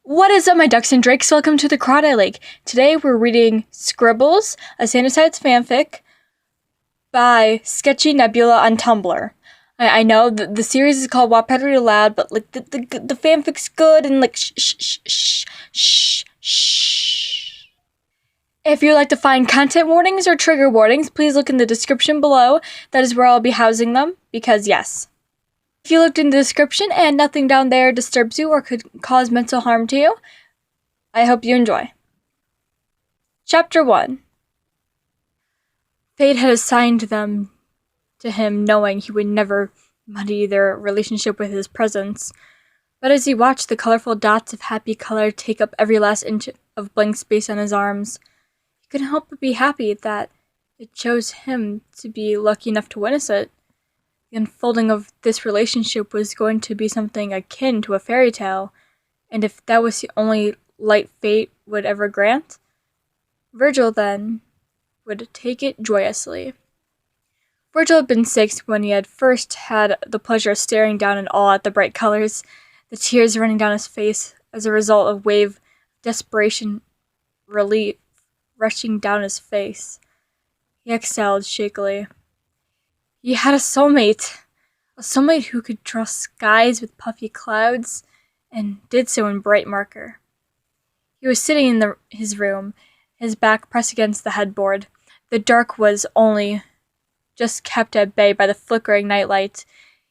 What is up, my ducks and drakes? Welcome to the Crawdad Lake. Today we're reading Scribbles, a sanitized fanfic by sketchynebula on Tumblr. I know the series is called Wattpad Read Aloud, but like the fanfic's good and like shh. If you'd like to find content warnings or trigger warnings, please look in the description below. That is where I'll be housing them, because yes. If you looked in the description and nothing down there disturbs you or could cause mental harm to you, I hope you enjoy. Chapter 1. Fate had assigned them to him knowing he would never muddy their relationship with his presence. But as he watched the colorful dots of happy color take up every last inch of blank space on his arms, he couldn't help but be happy that it chose him to be lucky enough to witness it. The unfolding of this relationship was going to be something akin to a fairy tale, and if that was the only light fate would ever grant, Virgil then would take it joyously. Virgil had been 6 when he had first had the pleasure of staring down in awe at the bright colors, the tears running down his face as a result of wave desperation relief rushing down his face. He exhaled shakily. He had a soulmate who could draw skies with puffy clouds, and did so in bright marker. He was sitting in his room, his back pressed against the headboard. The dark was only just kept at bay by the flickering nightlight.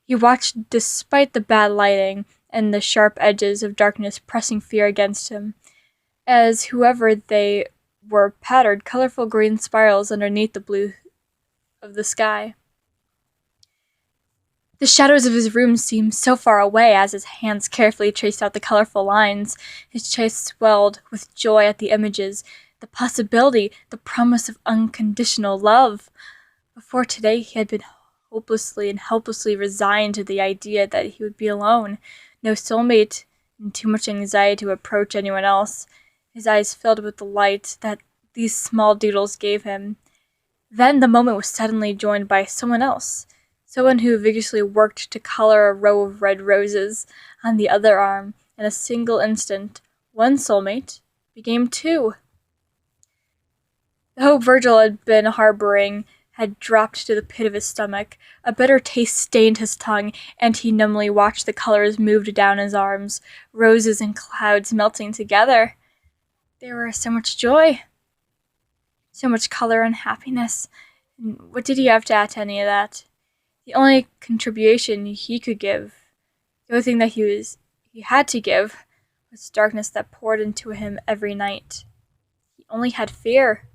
He watched despite the bad lighting and the sharp edges of darkness pressing fear against him, as whoever they were pattered colorful green spirals underneath the blue of the sky. The shadows of his room seemed so far away as his hands carefully traced out the colorful lines. His chest swelled with joy at the images, the possibility, the promise of unconditional love. Before today, he had been hopelessly and helplessly resigned to the idea that he would be alone, no soulmate, and too much anxiety to approach anyone else. His eyes filled with the light that these small doodles gave him. Then the moment was suddenly joined by someone else. Someone who vigorously worked to color a row of red roses on the other arm. In a single instant, one soulmate became 2. The hope Virgil had been harboring had dropped to the pit of his stomach. A bitter taste stained his tongue, and he numbly watched the colors move down his arms, roses and clouds melting together. There was so much joy, so much color and happiness. And what did he have to add to any of that? The only contribution he could give, the only thing that he had to give, was darkness that poured into him every night. He only had fear.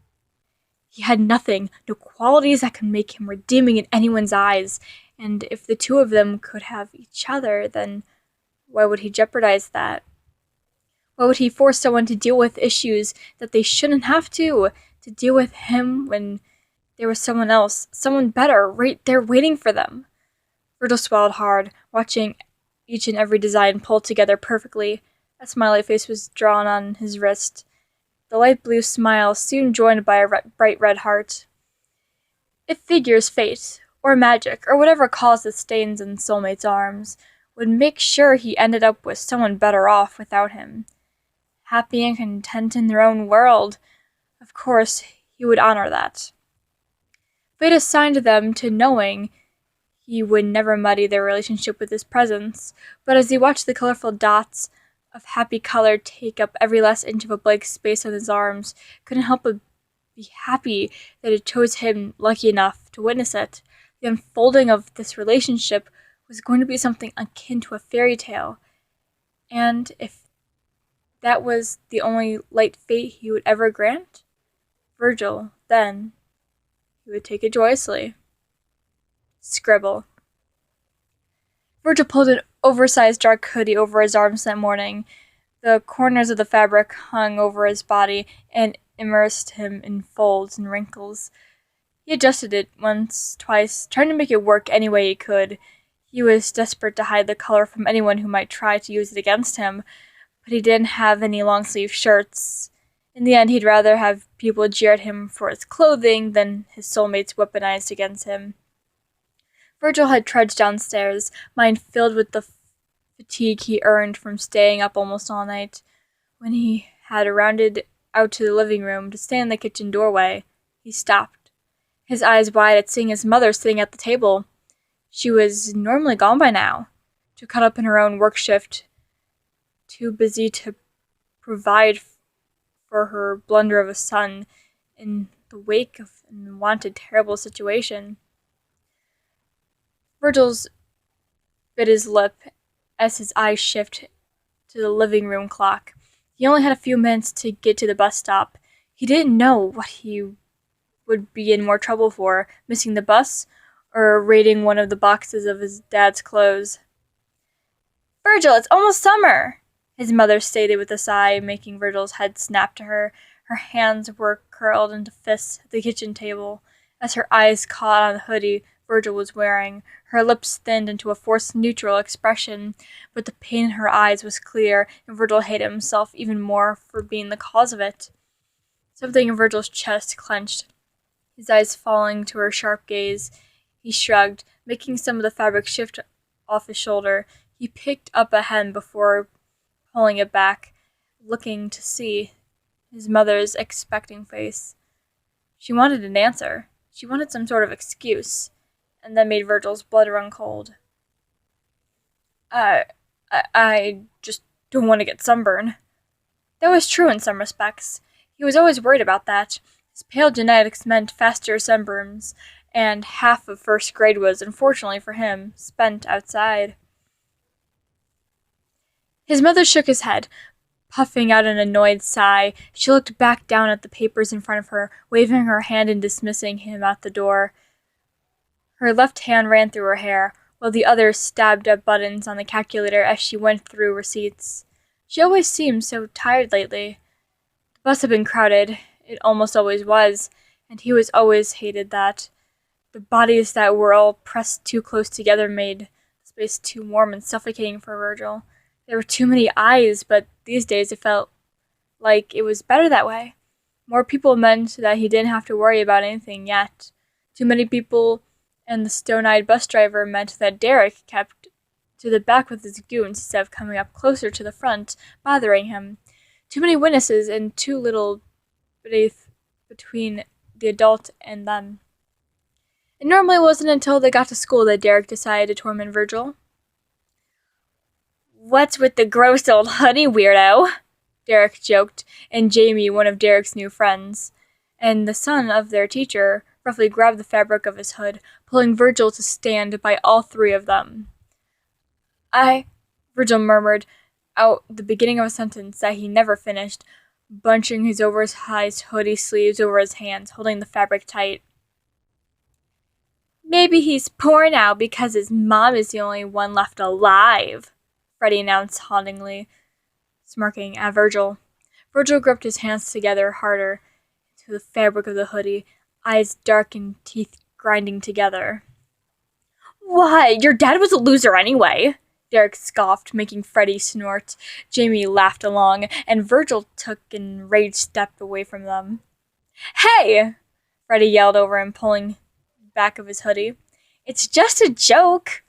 He had nothing, no qualities that could make him redeeming in anyone's eyes, and if the two of them could have each other, then why would he jeopardize that? Why would he force someone to deal with issues that they shouldn't have to deal with him when there was someone else, someone better, right there waiting for them? Virgil swallowed hard, watching each and every design pull together perfectly. A smiley face was drawn on his wrist. The light blue smile soon joined by a bright red heart. If figures fate, or magic, or whatever caused the stains in soulmate's arms, would make sure he ended up with someone better off without him. Happy and content in their own world. Of course, he would honor that. Fate assigned them to knowing he would never muddy their relationship with his presence, but as he watched the colorful dots of happy color take up every last inch of a blank space on his arms, couldn't help but be happy that it chose him lucky enough to witness it. The unfolding of this relationship was going to be something akin to a fairy tale, and if that was the only light fate he would ever grant, Virgil, then, he would take it joyously. Scribble. Virgil pulled an oversized dark hoodie over his arms that morning. The corners of the fabric hung over his body and immersed him in folds and wrinkles. He adjusted it once, twice, trying to make it work any way he could. He was desperate to hide the color from anyone who might try to use it against him, but he didn't have any long-sleeve shirts. In the end, he'd rather have people jeer at him for his clothing than his soulmates weaponized against him. Virgil had trudged downstairs, mind filled with the fatigue he earned from staying up almost all night. When he had rounded out to the living room to stand in the kitchen doorway, he stopped, his eyes wide at seeing his mother sitting at the table. She was normally gone by now, too caught up in her own work shift, too busy to provide for her blunder of a son in the wake of an unwanted terrible situation. Virgil's bit his lip as his eyes shifted to the living room clock. He only had a few minutes to get to the bus stop. He didn't know what he would be in more trouble for, missing the bus or raiding one of the boxes of his dad's clothes. "Virgil, it's almost summer," his mother stated with a sigh, making Virgil's head snap to her. Her hands were curled into fists at the kitchen table as her eyes caught on the hoodie Virgil was wearing. Her lips thinned into a forced neutral expression, but the pain in her eyes was clear, and Virgil hated himself even more for being the cause of it. Something in Virgil's chest clenched, his eyes falling to her sharp gaze. He shrugged, making some of the fabric shift off his shoulder. He picked up a hem before pulling it back, looking to see his mother's expecting face. She wanted an answer. She wanted some sort of excuse, and that made Virgil's blood run cold. I just don't want to get sunburn." That was true in some respects. He was always worried about that. His pale genetics meant faster sunburns, and half of first grade was, unfortunately for him, spent outside. His mother shook his head, puffing out an annoyed sigh. She looked back down at the papers in front of her, waving her hand and dismissing him out the door. Her left hand ran through her hair, while the other stabbed at buttons on the calculator as she went through receipts. She always seemed so tired lately. The bus had been crowded. It almost always was, and he was always hated that. The bodies that were all pressed too close together made the space too warm and suffocating for Virgil. There were too many eyes, but these days it felt like it was better that way. More people meant that he didn't have to worry about anything yet. Too many people and the stone-eyed bus driver meant that Derek kept to the back with his goons instead of coming up closer to the front, bothering him. Too many witnesses and too little between the adult and them. It normally wasn't until they got to school that Derek decided to torment Virgil. "What's with the gross old hoodie, weirdo?" Derek joked, and Jamie, one of Derek's new friends, and the son of their teacher, roughly grabbed the fabric of his hood, pulling Virgil to stand by all three of them. Virgil murmured out the beginning of a sentence that he never finished, bunching his oversized hoodie sleeves over his hands, holding the fabric tight. "Maybe he's poor now because his mom is the only one left alive," Freddie announced hauntingly, smirking at Virgil. Virgil gripped his hands together harder into the fabric of the hoodie, eyes dark and teeth grinding together. "What? Your dad was a loser anyway," Derek scoffed, making Freddie snort. Jamie laughed along, and Virgil took an enraged step away from them. "Hey!" Freddie yelled over him, pulling back of his hoodie. "It's just a joke."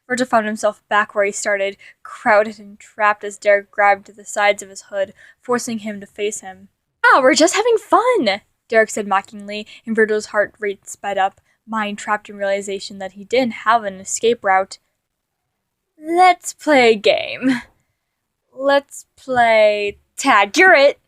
Virgil found himself back where he started, crowded and trapped as Derek grabbed the sides of his hood, forcing him to face him. "Ah, we're just having fun," Derek said mockingly, and Virgil's heart rate sped up, mind trapped in realization that he didn't have an escape route. "Let's play a game. Let's play tag. You're it!"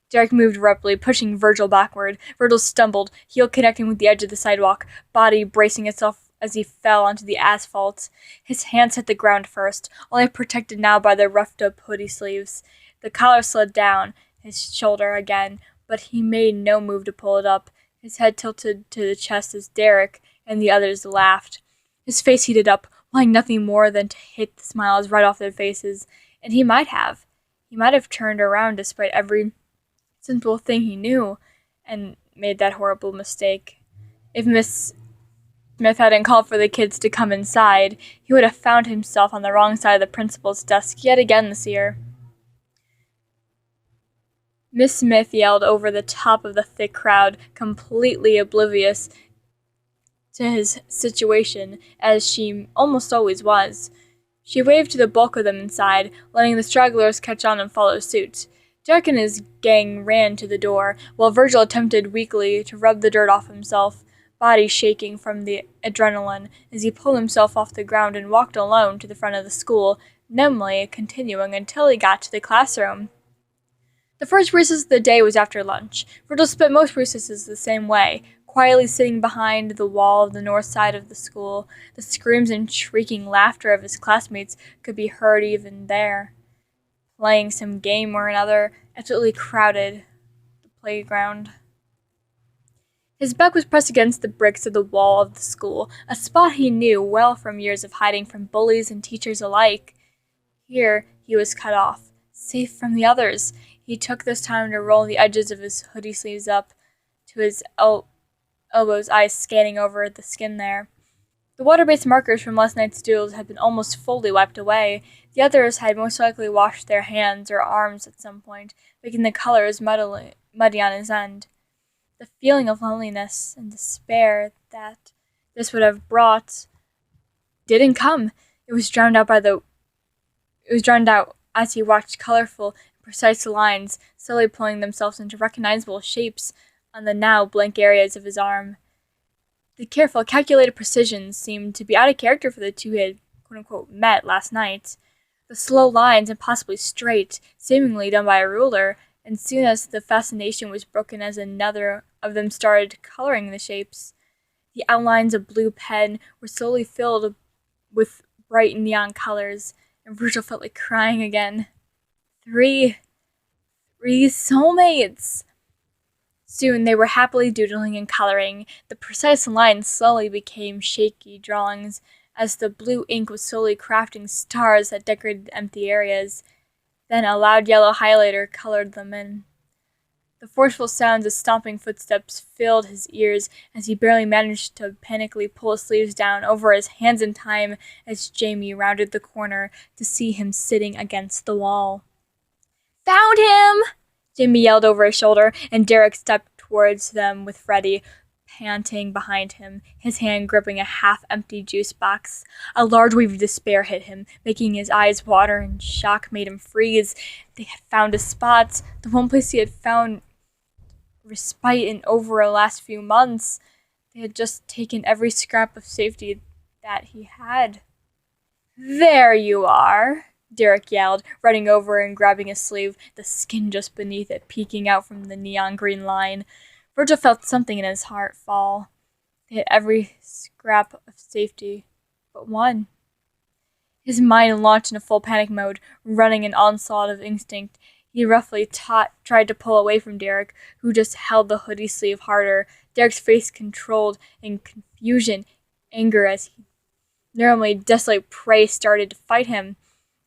Derek moved abruptly, pushing Virgil backward. Virgil stumbled, heel connecting with the edge of the sidewalk, body bracing itself as he fell onto the asphalt. His hands hit the ground first, only protected now by the roughed-up hoodie sleeves. The collar slid down his shoulder again, but he made no move to pull it up. His head tilted to the chest as Derek and the others laughed. His face heated up, wanting nothing more than to hit the smiles right off their faces, and he might have. He might have turned around despite every simple thing he knew, and made that horrible mistake. If Miss Smith hadn't called for the kids to come inside, he would have found himself on the wrong side of the principal's desk yet again this year. Miss Smith yelled over the top of the thick crowd, completely oblivious to his situation, as she almost always was. She waved to the bulk of them inside, letting the stragglers catch on and follow suit. Derek and his gang ran to the door, while Virgil attempted weakly to rub the dirt off himself, body shaking from the adrenaline as he pulled himself off the ground and walked alone to the front of the school, numbly continuing until he got to the classroom. The first recess of the day was after lunch. Virgil spent most recesses the same way, quietly sitting behind the wall of the north side of the school. The screams and shrieking laughter of his classmates could be heard even there. Playing some game or another, absolutely crowded the playground. His back was pressed against the bricks of the wall of the school, a spot he knew well from years of hiding from bullies and teachers alike. Here he was cut off, safe from the others. He took this time to roll the edges of his hoodie sleeves up to his elbows, eyes scanning over the skin there. The water-based markers from last night's doodles had been almost fully wiped away. The others had most likely washed their hands or arms at some point, making the colors muddy on his end. The feeling of loneliness and despair that this would have brought didn't come. It was drowned out as he watched colorful, precise lines slowly pulling themselves into recognizable shapes on the now blank areas of his arm. The careful, calculated precision seemed to be out of character for the two he had, quote-unquote, met last night. The slow lines, impossibly straight, seemingly done by a ruler, and soon as the fascination was broken as another of them started coloring the shapes, the outlines of blue pen were slowly filled with bright neon colors, and Virgil felt like crying again. Three soulmates! Soon they were happily doodling and coloring. The precise lines slowly became shaky drawings as the blue ink was slowly crafting stars that decorated empty areas. Then a loud yellow highlighter colored them in. The forceful sounds of stomping footsteps filled his ears as he barely managed to panically pull his sleeves down over his hands in time as Jamie rounded the corner to see him sitting against the wall. "Found him!" Jamie yelled over his shoulder, and Derek stepped towards them with Freddie panting behind him, his hand gripping a half-empty juice box. A large wave of despair hit him, making his eyes water, and shock made him freeze. They had found a spot, the one place he had found respite in over the last few months. They had just taken every scrap of safety that he had. "There you are!" Derek yelled, running over and grabbing his sleeve, the skin just beneath it peeking out from the neon green line. Virgil felt something in his heart fall. They had every scrap of safety but one. His mind launched into full panic mode, running an onslaught of instinct. He roughly tried to pull away from Derek, who just held the hoodie sleeve harder. Derek's face controlled in confusion, anger as he normally desolate prey started to fight him.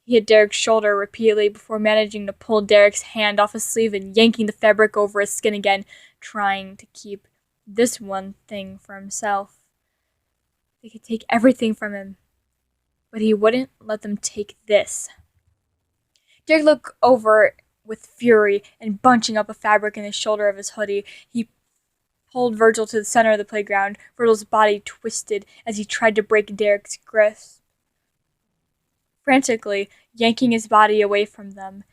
He hit Derek's shoulder repeatedly before managing to pull Derek's hand off his sleeve and yanking the fabric over his skin again, trying to keep this one thing for himself. They could take everything from him, but he wouldn't let them take this. Derek looked over with fury and bunching up a fabric in the shoulder of his hoodie. He pulled Virgil to the center of the playground. Virgil's body twisted as he tried to break Derek's grasp, frantically yanking his body away from them.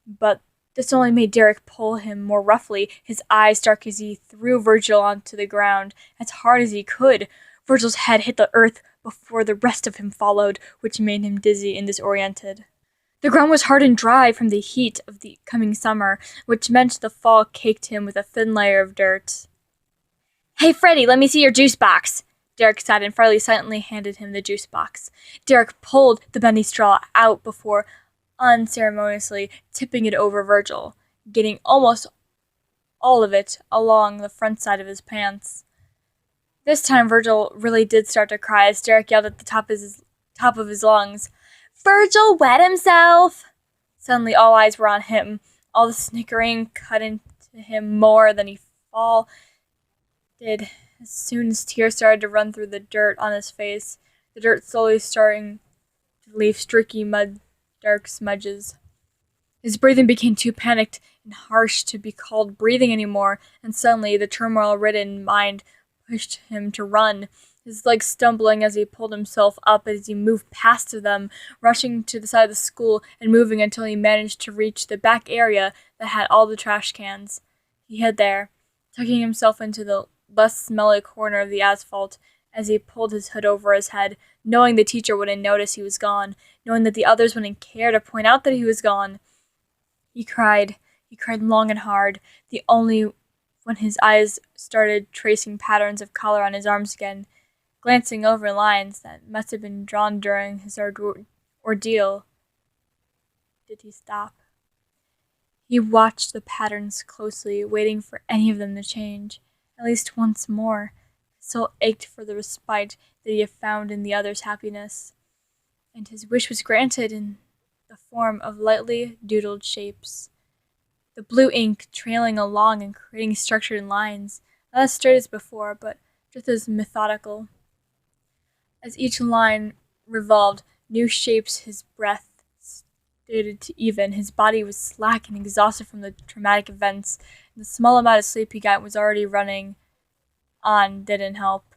But this only made Derek pull him more roughly, his eyes dark as he threw Virgil onto the ground as hard as he could. Virgil's head hit the earth before the rest of him followed, which made him dizzy and disoriented. The ground was hard and dry from the heat of the coming summer, which meant the fall caked him with a thin layer of dirt. "Hey, Freddie, let me see your juice box!" Derek said, and Farley silently handed him the juice box. Derek pulled the bendy straw out before unceremoniously tipping it over Virgil, getting almost all of it along the front side of his pants. This time Virgil really did start to cry as Derek yelled at the top of his lungs, "Virgil wet himself!" Suddenly all eyes were on him. All the snickering cut into him more than he fall did. As soon as tears started to run through the dirt on his face, the dirt slowly starting to leave streaky dark smudges. His breathing became too panicked and harsh to be called breathing anymore, and suddenly the turmoil-ridden mind pushed him to run. his legs stumbling as he pulled himself up as he moved past them, rushing to the side of the school and moving until he managed to reach the back area that had all the trash cans. He hid there, tucking himself into the less smelly corner of the asphalt as he pulled his hood over his head, knowing the teacher wouldn't notice he was gone, knowing that the others wouldn't care to point out that he was gone. He cried long and hard, the only when his eyes started tracing patterns of color on his arms again, glancing over lines that must have been drawn during his ordeal. Did he stop? He watched the patterns closely, waiting for any of them to change, at least once more. His soul ached for the respite that he had found in the other's happiness, and his wish was granted in the form of lightly doodled shapes. The blue ink trailing along and creating structured lines, not as straight as before, but just as methodical. As each line revolved, new shapes his breath started to even. His body was slack and exhausted from the traumatic events, and the small amount of sleep he got was already running on didn't help.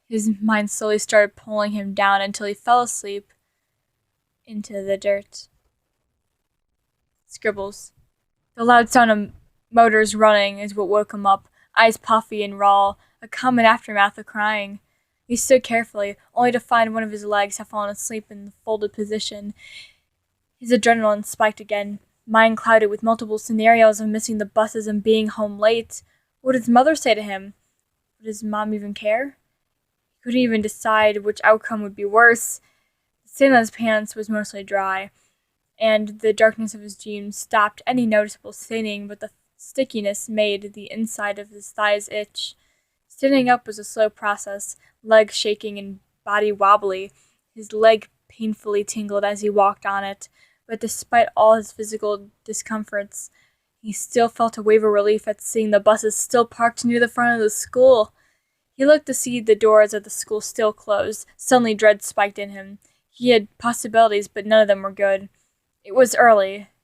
His mind slowly started pulling him down until he fell asleep into the dirt. Scribbles. The loud sound of motors running is what woke him up, eyes puffy and raw, a common aftermath of crying. He stood carefully, only to find one of his legs had fallen asleep in the folded position. His adrenaline spiked again, mind clouded with multiple scenarios of missing the buses and being home late. What would his mother say to him? Would his mom even care? He couldn't even decide which outcome would be worse. The stain on his pants was mostly dry, and the darkness of his jeans stopped any noticeable staining, but the stickiness made the inside of his thighs itch. Standing up was a slow process, legs shaking and body wobbly. His leg painfully tingled as he walked on it, but despite all his physical discomforts, he still felt a wave of relief at seeing the buses still parked near the front of the school. He looked to see the doors of the school still closed. Suddenly dread spiked in him. He had possibilities, but none of them were good. It was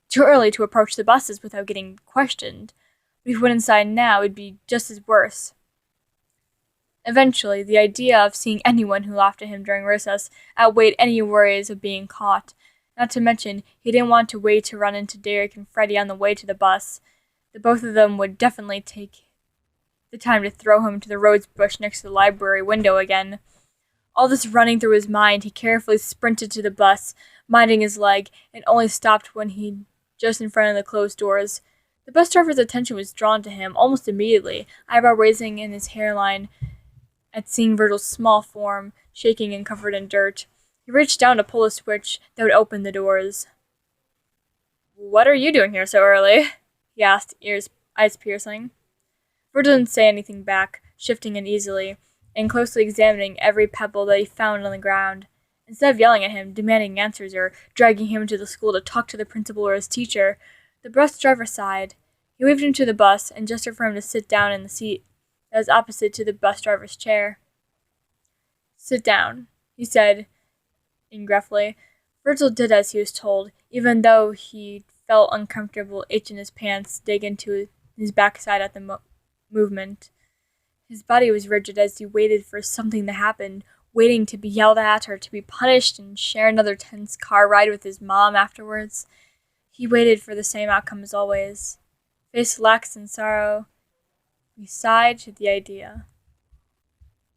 too early to approach the buses without getting questioned. But if he went inside now, it would be just as worse. Eventually, the idea of seeing anyone who laughed at him during recess outweighed any worries of being caught. Not to mention, he didn't want to wait to run into Derek and Freddie on the way to the bus. The both of them would definitely take the time to throw him to the rose bush next to the library window again. All this running through his mind, he carefully sprinted to the bus, minding his leg, and only stopped when he just in front of the closed doors. The bus driver's attention was drawn to him almost immediately, eyebrow raising in his hairline at seeing Virgil's small form, shaking and covered in dirt. He reached down to pull a switch that would open the doors. "What are you doing here so early?" he asked, eyes piercing. Virgil didn't say anything back, shifting uneasily, and closely examining every pebble that he found on the ground. Instead of yelling at him, demanding answers, or dragging him into the school to talk to the principal or his teacher, the bus driver sighed. He waved him to the bus and gestured for him to sit down in the seat that was opposite to the bus driver's chair. "Sit down," he said, gruffly. Virgil did as he was told, even though he felt uncomfortable itch in his pants dig into his backside at the movement. His body was rigid as he waited for something to happen, waiting to be yelled at or to be punished and share another tense car ride with his mom afterwards. He waited for the same outcome as always. Face lax in sorrow, he sighed at the idea.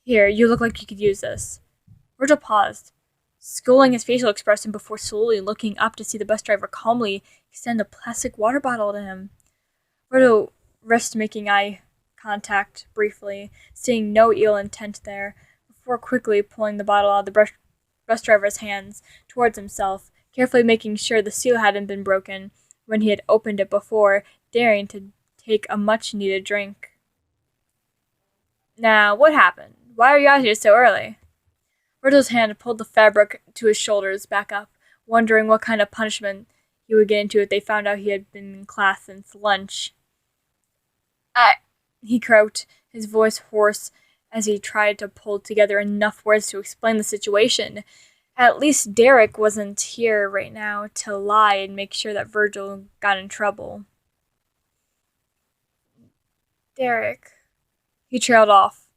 "Here, you look like you could use this." Virgil paused, schooling his facial expression before slowly looking up to see the bus driver calmly extend a plastic water bottle to him. Virgil risked making eye contact briefly, seeing no ill intent there, before quickly pulling the bottle out of the bus driver's hands towards himself, carefully making sure the seal hadn't been broken when he had opened it before, daring to take a much-needed drink. "Now, what happened? Why are you out here so early?" Virgil's hand pulled the fabric to his shoulders back up, wondering what kind of punishment he would get into if they found out he had been in class since lunch. He croaked, his voice hoarse, as he tried to pull together enough words to explain the situation. At least Derek wasn't here right now to lie and make sure that Virgil got in trouble. "Derek," he trailed off.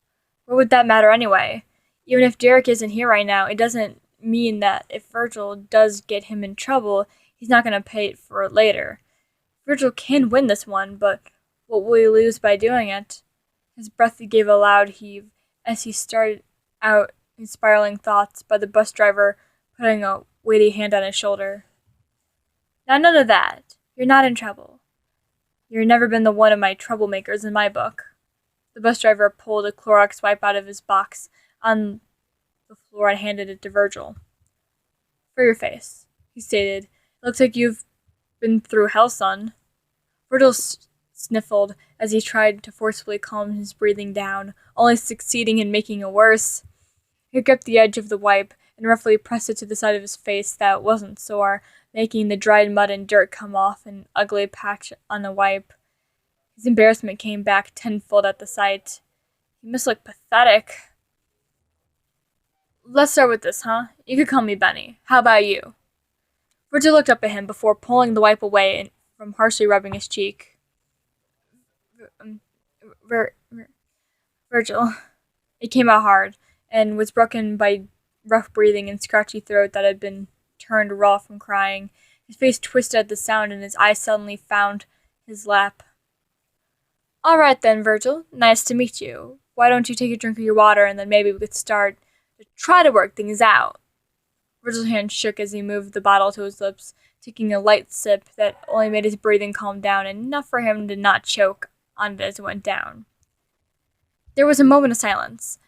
What would that matter anyway? Even if Derek isn't here right now, it doesn't mean that if Virgil does get him in trouble, he's not going to pay it for it later. Virgil can win this one, but what will he lose by doing it? His breath gave a loud heave as he started out his spiraling thoughts by the bus driver putting a weighty hand on his shoulder. Now none of that. You're not in trouble. You've never been the one of my troublemakers in my book. The bus driver pulled a Clorox wipe out of his box on the floor and handed it to Virgil. For your face, he stated. It looks like you've been through hell, son. Virgil sniffled as he tried to forcefully calm his breathing down, only succeeding in making it worse. He gripped the edge of the wipe and roughly pressed it to the side of his face that wasn't sore, making the dried mud and dirt come off an ugly patch on the wipe. His embarrassment came back tenfold at the sight. He must look pathetic. Let's start with this, huh? You could call me Benny. How about you? Virgil looked up at him before pulling the wipe away from harshly rubbing his cheek. Virgil. It came out hard, and was broken by rough breathing and scratchy throat that had been turned raw from crying. His face twisted at the sound, and his eyes suddenly found his lap. All right then, Virgil. Nice to meet you. Why don't you take a drink of your water, and then maybe we could start to try to work things out. Virgil's hand shook as he moved the bottle to his lips, taking a light sip that only made his breathing calm down enough for him to not choke on it as it went down. There was a moment of silence.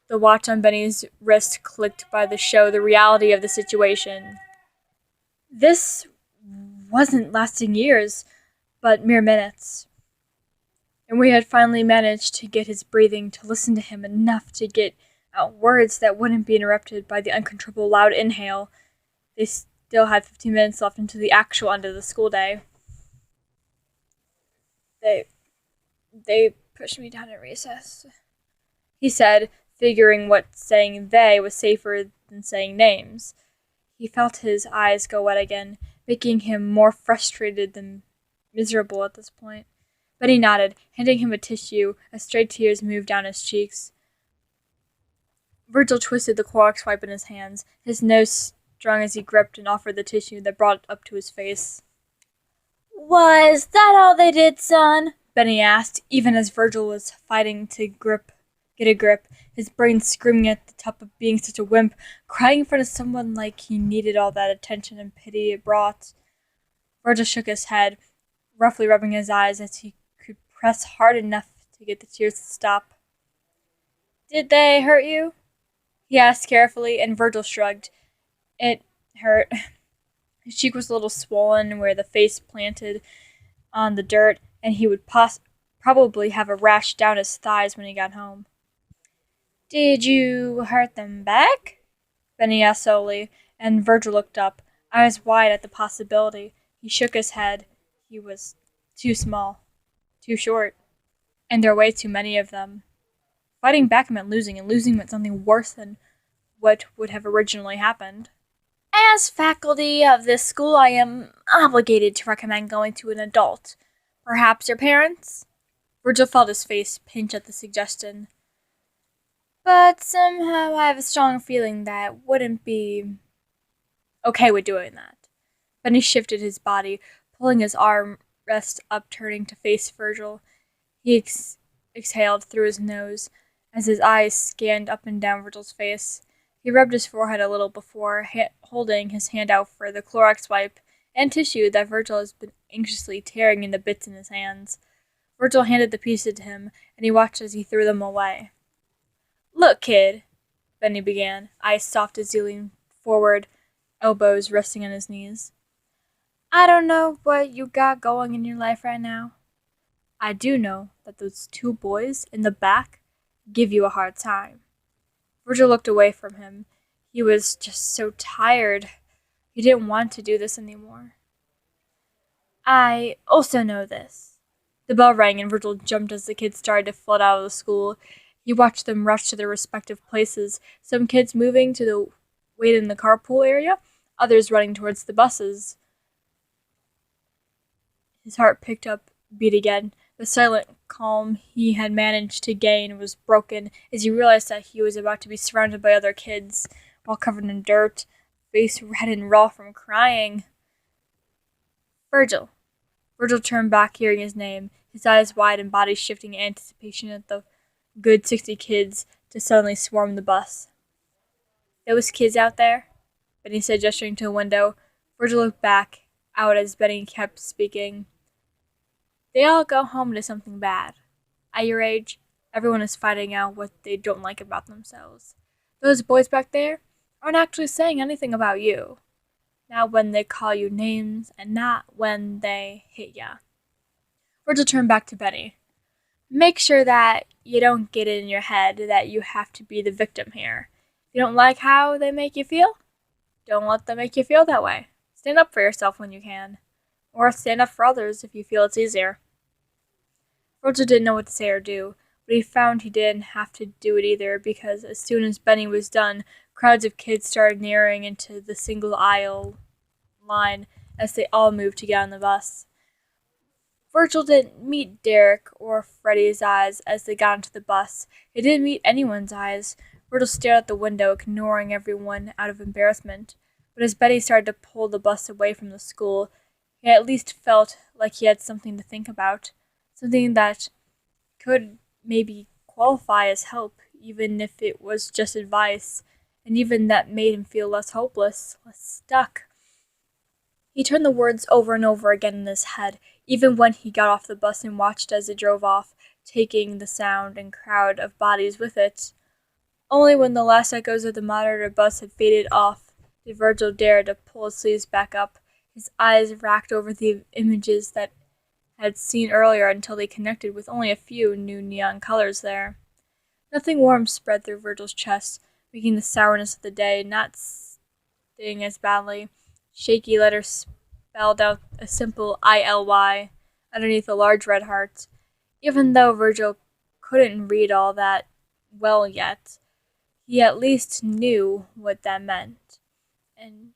The watch on Benny's wrist clicked by the show the reality of the situation. This wasn't lasting years, but mere minutes. And we had finally managed to get his breathing to listen to him enough to get out words that wouldn't be interrupted by the uncontrollable loud inhale. They still had 15 minutes left until the actual end of the school day. They pushed me down at recess, he said, figuring what saying they was safer than saying names. He felt his eyes go wet again, making him more frustrated than miserable at this point. But he nodded, handing him a tissue as stray tears moved down his cheeks. Virgil twisted the Clorox wipe in his hands, his nose strung as he gripped and offered the tissue that brought it up to his face. Was that all they did, son? Benny asked, even as Virgil was fighting to get a grip, his brain screaming at the top of being such a wimp, crying in front of someone like he needed all that attention and pity it brought. Virgil shook his head, roughly rubbing his eyes as he could press hard enough to get the tears to stop. Did they hurt you? He asked carefully, and Virgil shrugged. It hurt. His cheek was a little swollen where the face planted on the dirt, and he would probably have a rash down his thighs when he got home. Did you hurt them back? Benny asked slowly, and Virgil looked up, eyes wide at the possibility. He shook his head. He was too small, too short, and there were way too many of them. Fighting back meant losing, and losing meant something worse than what would have originally happened. As faculty of this school, I am obligated to recommend going to an adult. Perhaps your parents? Virgil felt his face pinch at the suggestion. But somehow I have a strong feeling that wouldn't be okay with doing that. Benny shifted his body, pulling his arm rest up, turning to face Virgil. He exhaled through his nose as his eyes scanned up and down Virgil's face. He rubbed his forehead a little before holding his hand out for the Clorox wipe and tissue that Virgil has been anxiously tearing into bits in his hands. Virgil handed the pieces to him, and he watched as he threw them away. Look, kid, Benny began, eyes soft as he leaned forward, elbows resting on his knees. I don't know what you got going in your life right now. I do know that those two boys in the back give you a hard time. Virgil looked away from him. He was just so tired. He didn't want to do this anymore. I also know this. The bell rang and Virgil jumped as the kids started to flood out of the school. He watched them rush to their respective places, some kids moving to wait in the carpool area, others running towards the buses. His heart picked up beat again. The silent calm he had managed to gain was broken as he realized that he was about to be surrounded by other kids, all covered in dirt, face red and raw from crying. Virgil. Virgil turned back, hearing his name, his eyes wide and body shifting in anticipation at the good 60 kids to suddenly swarm the bus. Those kids out there? Benny said, gesturing to a window. Virgil looked back out as Benny kept speaking. They all go home to something bad. At your age, everyone is finding out what they don't like about themselves. Those boys back there aren't actually saying anything about you. Not when they call you names, and not when they hit ya. Virgil turned back to Benny. Make sure that you don't get it in your head that you have to be the victim here. If you don't like how they make you feel, don't let them make you feel that way. Stand up for yourself when you can. Or stand up for others if you feel it's easier. Virgil didn't know what to say or do, but he found he didn't have to do it either, because as soon as Benny was done, crowds of kids started nearing into the single aisle line as they all moved to get on the bus. Virgil didn't meet Derek or Freddie's eyes as they got into the bus. He didn't meet anyone's eyes. Virgil stared out the window, ignoring everyone out of embarrassment. But as Betty started to pull the bus away from the school, he at least felt like he had something to think about. Something that could maybe qualify as help, even if it was just advice, and even that made him feel less hopeless, less stuck. He turned the words over and over again in his head, even when he got off the bus and watched as it drove off, taking the sound and crowd of bodies with it. Only when the last echoes of the moderator bus had faded off did Virgil dare to pull his sleeves back up, his eyes racked over the images that had seen earlier until they connected with only a few new neon colors there. Nothing warm spread through Virgil's chest, making the sourness of the day not sting as badly. Shaky letters spelled out a simple ILY underneath a large red heart. Even though Virgil couldn't read all that well yet, he at least knew what that meant. And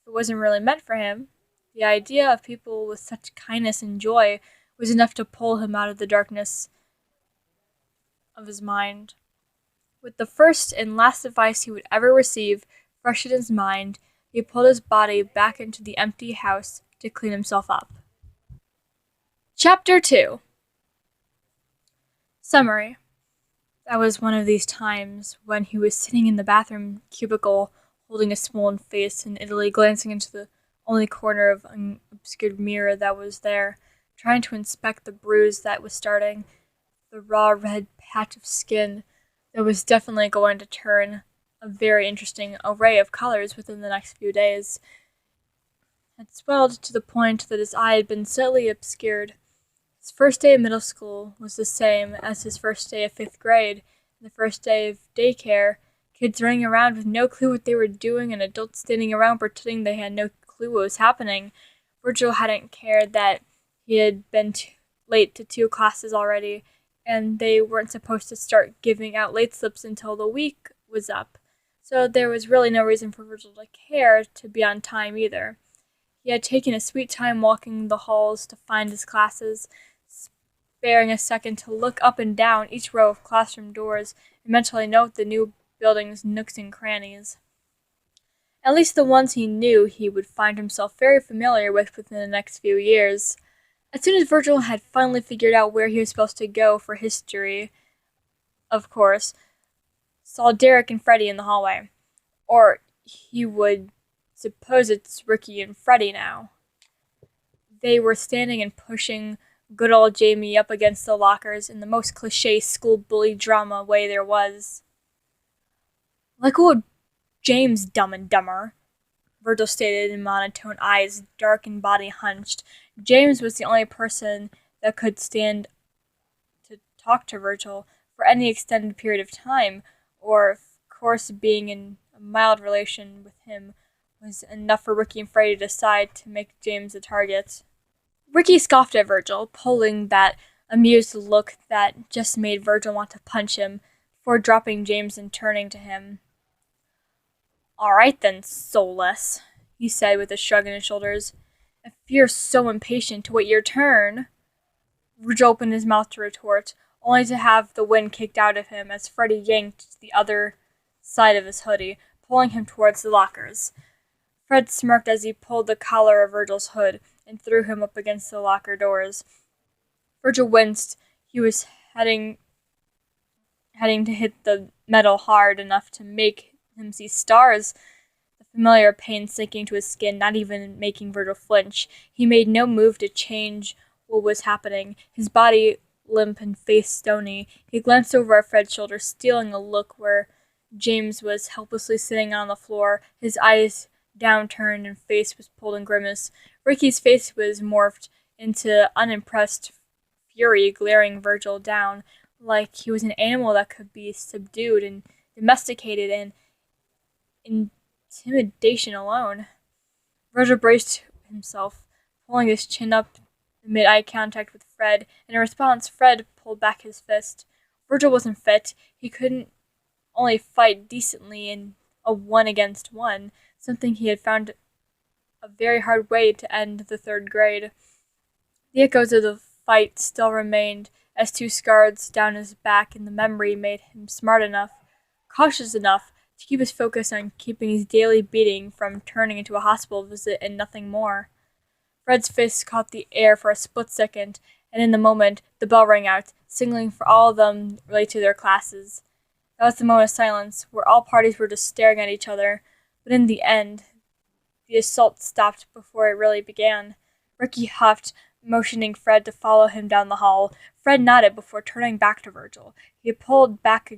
if it wasn't really meant for him, the idea of people with such kindness and joy was enough to pull him out of the darkness of his mind. With the first and last advice he would ever receive fresh in his mind, he pulled his body back into the empty house to clean himself up. Chapter 2. Summary. That was one of these times when he was sitting in the bathroom cubicle, holding a swollen face and idly glancing into the only corner of an obscured mirror that was there, trying to inspect the bruise that was starting, the raw red patch of skin that was definitely going to turn a very interesting array of colors within the next few days. Had swelled to the point that his eye had been slightly obscured. His first day of middle school was the same as his first day of 5th grade, and the first day of daycare, kids running around with no clue what they were doing and adults standing around pretending they had no clue what was happening. Virgil hadn't cared that he had been late to 2 classes already, and they weren't supposed to start giving out late slips until the week was up. So there was really no reason for Virgil to care to be on time either. He had taken a sweet time walking the halls to find his classes, sparing a second to look up and down each row of classroom doors and mentally note the new building's nooks and crannies. At least the ones he knew he would find himself very familiar with within the next few years. As soon as Virgil had finally figured out where he was supposed to go for history, of course, saw Derek and Freddie in the hallway. Or he would suppose it's Ricky and Freddie now. They were standing and pushing good old Jamie up against the lockers in the most cliché school bully drama way there was. Like old James, Dumb and Dumber, Virgil stated in monotone, eyes dark and body hunched. James was the only person that could stand to talk to Virgil for any extended period of time, or, of course, being in a mild relation with him was enough for Ricky and Freddie to decide to make James a target. Ricky scoffed at Virgil, pulling that amused look that just made Virgil want to punch him, before dropping James and turning to him. "All right then, soulless," he said with a shrug in his shoulders. "If you're so impatient to wait your turn." Virgil opened his mouth to retort, only to have the wind kicked out of him as Freddie yanked the other side of his hoodie, pulling him towards the lockers. Fred smirked as he pulled the collar of Virgil's hood and threw him up against the locker doors. Virgil winced. He was heading to hit the metal hard enough to make him see stars. The familiar pain sinking to his skin, not even making Virgil flinch. He made no move to change what was happening, his body limp and face stony. He glanced over at Fred's shoulder, stealing a look where James was helplessly sitting on the floor, his eyes downturned and face was pulled in grimace. Ricky's face was morphed into unimpressed fury, glaring Virgil down like he was an animal that could be subdued and domesticated and intimidation alone. Virgil braced himself, pulling his chin up amid eye contact with Fred. In response, Fred pulled back his fist. Virgil wasn't fit. He couldn't only fight decently in a 1-against-1, something he had found a very hard way to end the 3rd grade. The echoes of the fight still remained, as 2 scars down his back, and the memory made him smart enough, cautious enough, to keep his focus on keeping his daily beating from turning into a hospital visit and nothing more. Fred's fist caught the air for a split second, and in the moment, the bell rang out, signaling for all of them relate to their classes. That was the moment of silence, where all parties were just staring at each other, but in the end, the assault stopped before it really began. Ricky huffed, motioning Fred to follow him down the hall. Fred nodded before turning back to Virgil. He pulled back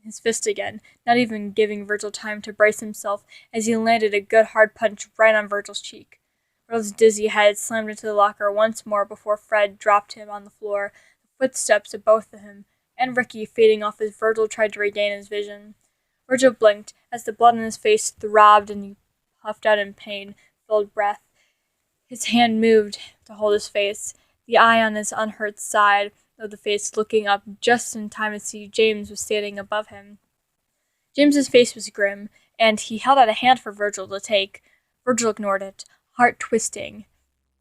his fist again, not even giving Virgil time to brace himself as he landed a good hard punch right on Virgil's cheek. Virgil's dizzy head slammed into the locker once more before Fred dropped him on the floor, the footsteps of both of him and Ricky fading off as Virgil tried to regain his vision. Virgil blinked as the blood on his face throbbed and he puffed out in pain-filled breath. His hand moved to hold his face, the eye on his unhurt side of the face looking up just in time to see James was standing above him. James's face was grim, and he held out a hand for Virgil to take. Virgil ignored it, heart twisting.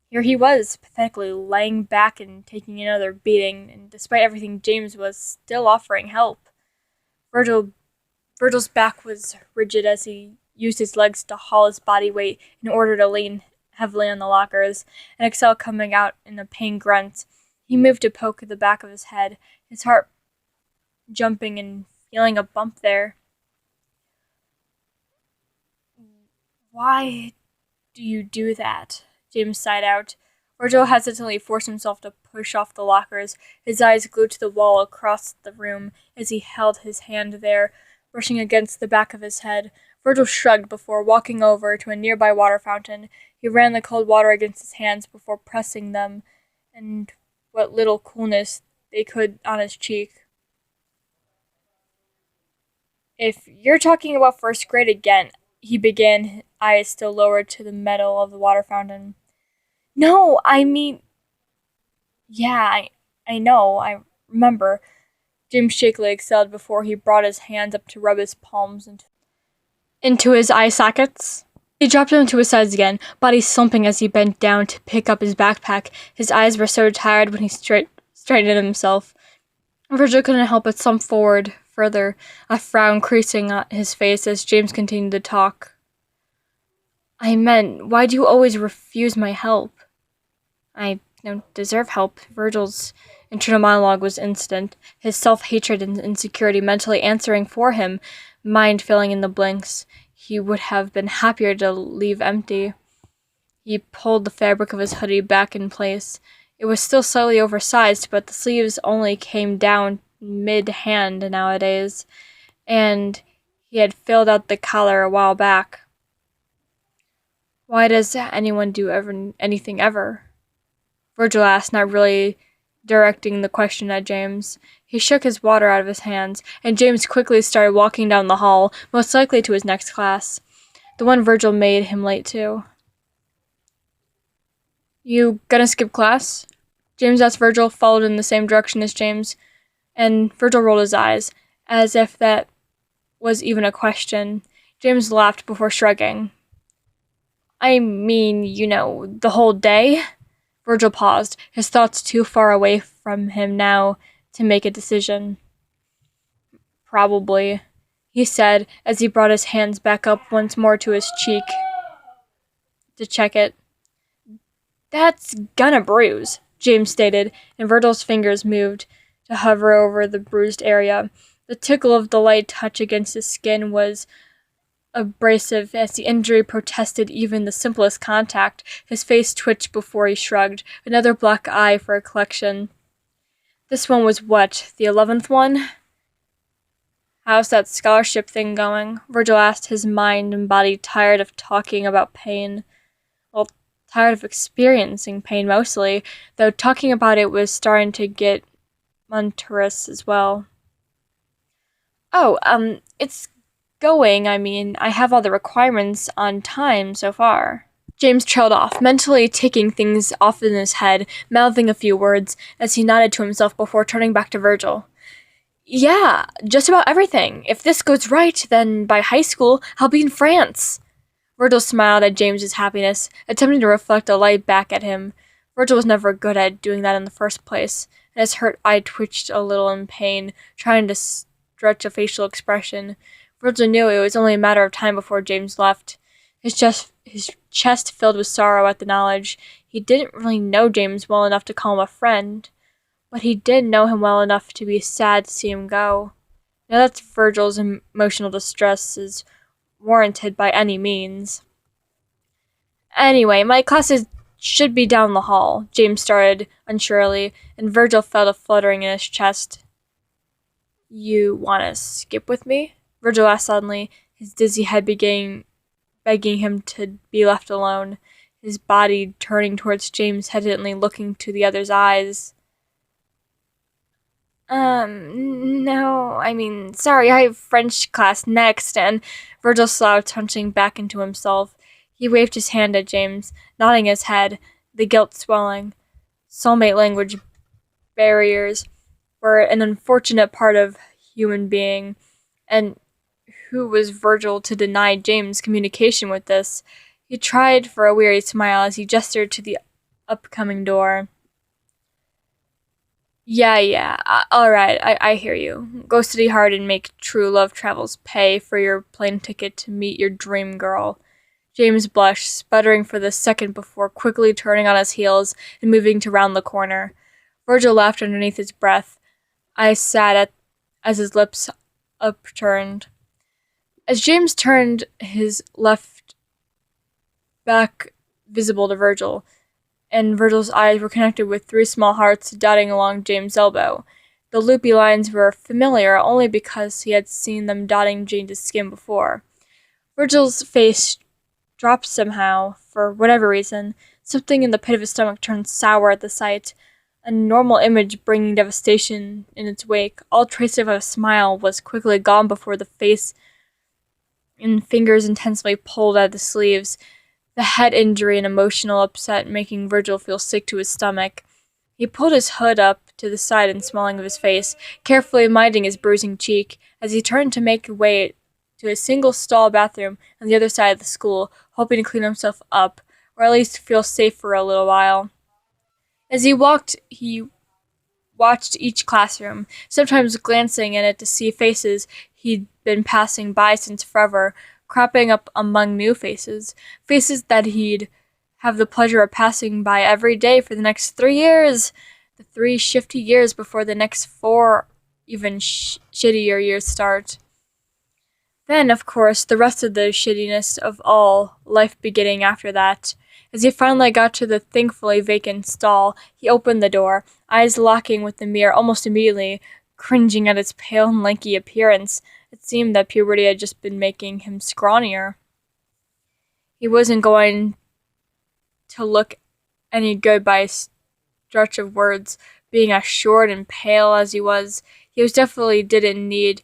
Here he was, pathetically laying back and taking another beating, and despite everything, James was still offering help. Virgil's back was rigid as he used his legs to haul his body weight in order to lean heavily on the lockers, and exhale coming out in a pain grunt. He moved to poke the back of his head, his heart jumping and feeling a bump there. "Why do you do that?" James sighed out. Virgil hesitantly forced himself to push off the lockers, his eyes glued to the wall across the room as he held his hand there, brushing against the back of his head. Virgil shrugged before walking over to a nearby water fountain. He ran the cold water against his hands before pressing them, and what little coolness they could on his cheek. "If you're talking about 1st grade again," he began, eyes still lowered to the metal of the water fountain. "No, I mean..." "Yeah, I know, I remember." James shakily exhaled before he brought his hands up to rub his palms into his eye sockets. He dropped them to his sides again, body slumping as he bent down to pick up his backpack. His eyes were so tired when he straightened himself. Virgil couldn't help but slump forward further, a frown creasing on his face as James continued to talk. "I meant, why do you always refuse my help?" "I don't deserve help." Virgil's internal monologue was instant, his self-hatred and insecurity mentally answering for him, mind filling in the blanks. He would have been happier to leave empty. He pulled the fabric of his hoodie back in place. It was still slightly oversized, but the sleeves only came down mid-hand nowadays, and he had filled out the collar a while back. "Why does anyone do anything ever?" Virgil asked, not really directing the question at James. He shook his water out of his hands, and James quickly started walking down the hall, most likely to his next class, the one Virgil made him late to. "You gonna skip class?" James asked. Virgil followed in the same direction as James, and Virgil rolled his eyes, as if that was even a question. James laughed before shrugging. "I mean, the whole day?" Virgil paused, his thoughts too far away from him now to make a decision. Probably, he said as he brought his hands back up once more to his cheek to check it. That's gonna bruise, James stated, and Virgil's fingers moved to hover over the bruised area. The tickle of the light touch against his skin was abrasive as the injury protested even the simplest contact. His face twitched before he shrugged, another black eye for a collection. This one was what, the 11th one? How's that scholarship thing going? Virgil asked, his mind and body tired of talking about pain. Well, tired of experiencing pain mostly, though talking about it was starting to get monotonous as well. Oh, it's going. I have all the requirements on time so far. James trailed off, mentally taking things off in his head, mouthing a few words as he nodded to himself before turning back to Virgil. Yeah, just about everything. If this goes right, then by high school, I'll be in France. Virgil smiled at James's happiness, attempting to reflect a light back at him. Virgil was never good at doing that in the first place, and his hurt eye twitched a little in pain, trying to stretch a facial expression. Virgil knew it was only a matter of time before James left. His chest filled with sorrow at the knowledge. He didn't really know James well enough to call him a friend, but he did know him well enough to be sad to see him go. Now that Virgil's emotional distress is warranted by any means. Anyway, my classes should be down the hall, James started unsurely, and Virgil felt a fluttering in his chest. You want to skip with me? Virgil asked suddenly, his dizzy head begging him to be left alone, his body turning towards James, hesitantly looking to the other's eyes. No, sorry, I have French class next, and Virgil slouched, hunching back into himself. He waved his hand at James, nodding his head, the guilt swelling. Soulmate language barriers were an unfortunate part of human being, and who was Virgil to deny James communication with this? He tried for a weary smile as he gestured to the upcoming door. Yeah, alright, I hear you. Go study hard and make true love travels pay for your plane ticket to meet your dream girl. James blushed, sputtering for the second before quickly turning on his heels and moving to round the corner. Virgil laughed underneath his breath. Eyes sad as his lips upturned. As James turned, his left back visible to Virgil, and Virgil's eyes were connected with three small hearts dotting along James' elbow. The loopy lines were familiar only because he had seen them dotting James's skin before. Virgil's face dropped somehow, for whatever reason. Something in the pit of his stomach turned sour at the sight, a normal image bringing devastation in its wake. All trace of a smile was quickly gone before the face and fingers intensely pulled at the sleeves, the head injury and emotional upset making Virgil feel sick to his stomach. He pulled his hood up to the side and smelling of his face, carefully minding his bruising cheek, as he turned to make way to a single-stall bathroom on the other side of the school, hoping to clean himself up, or at least feel safe for a little while. As he watched each classroom, sometimes glancing in it to see faces he'd been passing by since forever, cropping up among new faces that he'd have the pleasure of passing by every day for the next 3 years, the 3 shifty years before the next 4 even shittier years start. Then, of course, the rest of the shittiness of all life beginning after that. As he finally got to the thankfully vacant stall, he opened the door, eyes locking with the mirror almost immediately, cringing at its pale and lanky appearance. It seemed that puberty had just been making him scrawnier. He wasn't going to look any good by a stretch of words, being as short and pale as he was. He was definitely didn't need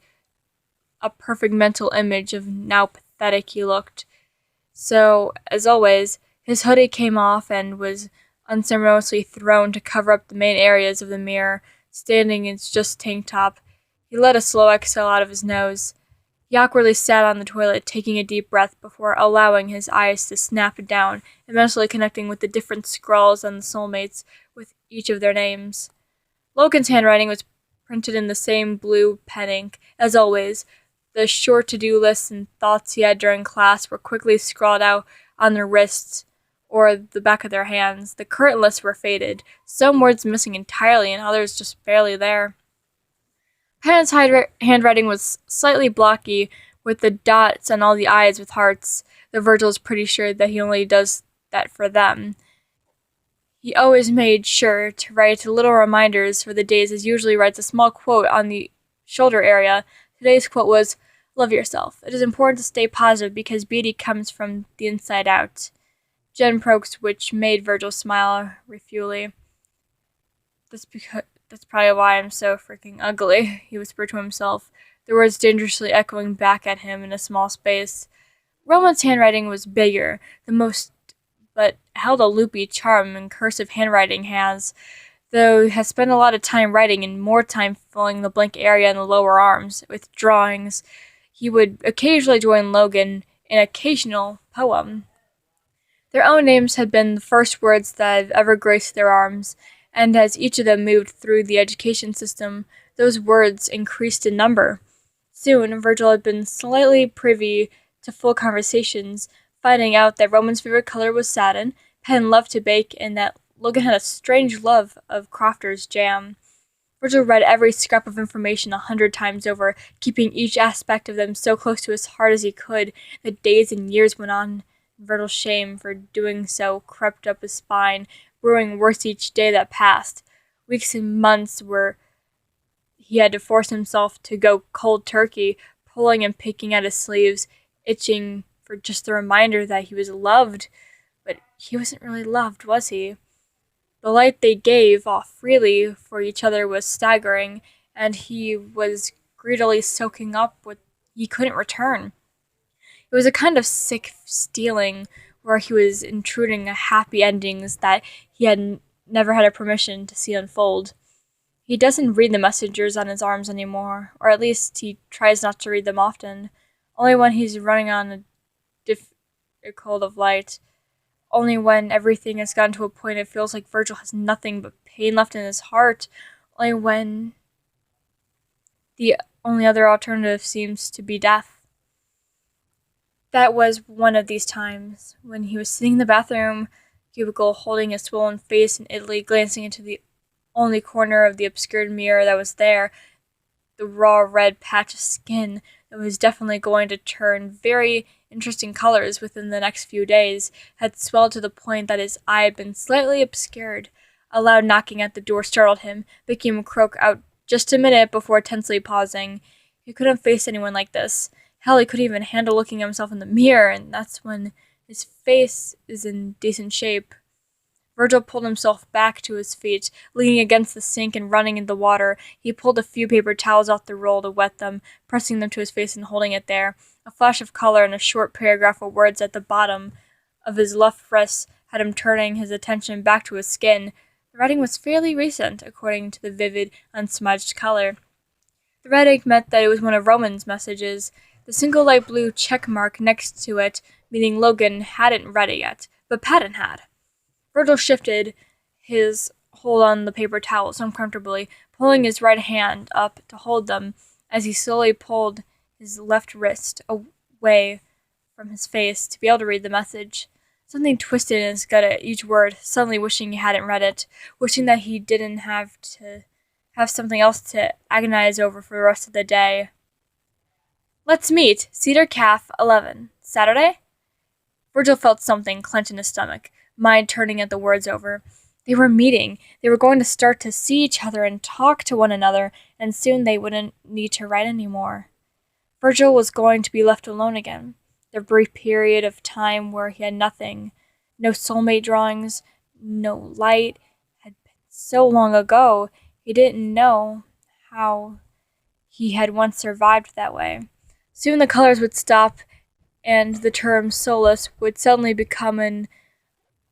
a perfect mental image of how pathetic he looked. So, as always, his hoodie came off and was unceremoniously thrown to cover up the main areas of the mirror, standing in just tank top. He let a slow exhale out of his nose. He awkwardly sat on the toilet, taking a deep breath before allowing his eyes to snap down and mentally connecting with the different scrawls on the soulmates with each of their names. Logan's handwriting was printed in the same blue pen ink. As always, the short to-do lists and thoughts he had during class were quickly scrawled out on their wrists or the back of their hands. The current lists were faded, some words missing entirely and others just barely there. Pennant's handwriting was slightly blocky, with the dots on all the I's with hearts, though Virgil's pretty sure that he only does that for them. He always made sure to write little reminders for the days, as usually writes a small quote on the shoulder area. Today's quote was, "Love yourself. It is important to stay positive because beauty comes from the inside out." Jen Prokes, which made Virgil smile ruefully. That's probably why I'm so freaking ugly, he whispered to himself, the words dangerously echoing back at him in a small space. Roman's handwriting was bigger, but held a loopy charm and cursive handwriting has, though he has spent a lot of time writing and more time filling the blank area in the lower arms with drawings. He would occasionally join Logan in an occasional poem. Their own names had been the first words that had ever graced their arms, and as each of them moved through the education system, those words increased in number. Soon, Virgil had been slightly privy to full conversations, finding out that Roman's favorite color was satin, Penn loved to bake, and that Logan had a strange love of Crofter's jam. Virgil read every scrap of information 100 times over, keeping each aspect of them so close to his heart as he could, that days and years went on. Virgil's shame for doing so crept up his spine, growing worse each day that passed. Weeks and months where he had to force himself to go cold turkey, pulling and picking at his sleeves, itching for just the reminder that he was loved. But he wasn't really loved, was he? The light they gave off freely for each other was staggering, and he was greedily soaking up what he couldn't return. It was a kind of sick stealing, where he was intruding happy endings that he had never had a permission to see unfold. He doesn't read the messengers on his arms anymore, or at least he tries not to read them often, only when he's running on a difficult of light, only when everything has gotten to a point it feels like Virgil has nothing but pain left in his heart, only when the only other alternative seems to be death. That was one of these times, when he was sitting in the bathroom cubicle holding his swollen face in Italy, glancing into the only corner of the obscured mirror that was there, the raw red patch of skin that was definitely going to turn very interesting colors within the next few days, had swelled to the point that his eye had been slightly obscured. A loud knocking at the door startled him, making him croak out just a minute before tensely pausing. He couldn't face anyone like this. Hell, he couldn't even handle looking at himself in the mirror, and that's when his face is in decent shape. Virgil pulled himself back to his feet, leaning against the sink and running in the water. He pulled a few paper towels off the roll to wet them, pressing them to his face and holding it there. A flash of color and a short paragraph of words at the bottom of his left wrist had him turning his attention back to his skin. The writing was fairly recent, according to the vivid, unsmudged color. The red ink meant that it was one of Roman's messages. The single light blue check mark next to it, meaning Logan hadn't read it yet, but Patton had. Virgil shifted his hold on the paper towels uncomfortably, pulling his right hand up to hold them as he slowly pulled his left wrist away from his face to be able to read the message. Something twisted in his gut at each word, suddenly wishing he hadn't read it, wishing that he didn't have to have something else to agonize over for the rest of the day. "Let's meet. Cedar Calf, 11. Saturday?" Virgil felt something clench in his stomach, mind turning at the words over. They were meeting. They were going to start to see each other and talk to one another, and soon they wouldn't need to write anymore. Virgil was going to be left alone again. The brief period of time where he had nothing, no soulmate drawings, no light, had been so long ago, he didn't know how he had once survived that way. Soon the colors would stop, and the term soulless would suddenly become an